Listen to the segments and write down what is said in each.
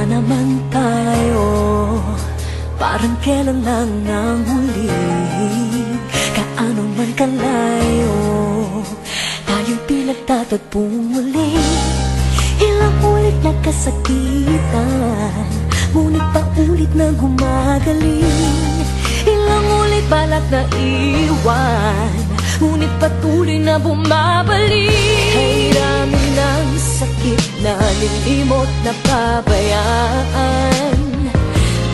naman tayo, parang kailan lang ang huli. Kaano man kalayo, tayo'y pinagtatagpong muli. Ilang ulit nagkasakitan, ngunit paulit nang humagaling. Ilang ulit balak na iwan, ngunit patuloy na bumabalik. Kay dami ng sakit na nilimot na pabayaan,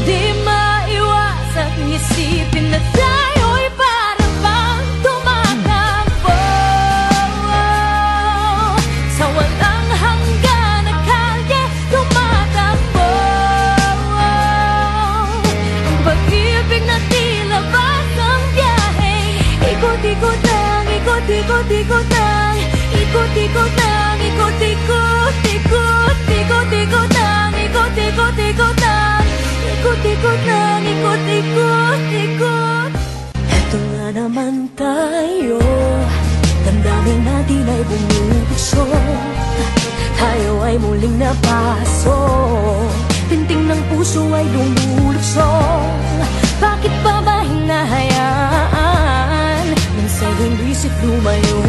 di maiwasang isipin na tayo'y parang bang tumatakbo sa walang hanggan na kalye, tumatakbo. Ang pag-ibig na tila basang biyahe, ikot-ikot lang, ikot-ikot-ikot lang, ikot-ikot lang, ikot-ikot, ikot, ikot-ikot lang, ikot-ikot-ikot lang, ikot-ikot lang, ikot-ikot, ikot. Eto nga naman tayo, damdamin natin ay bumubukso, tayo ay muling napaso, tinting ng puso ay lumulukso. Bakit pa ba hinahayaan nang sa iyong isip lumayo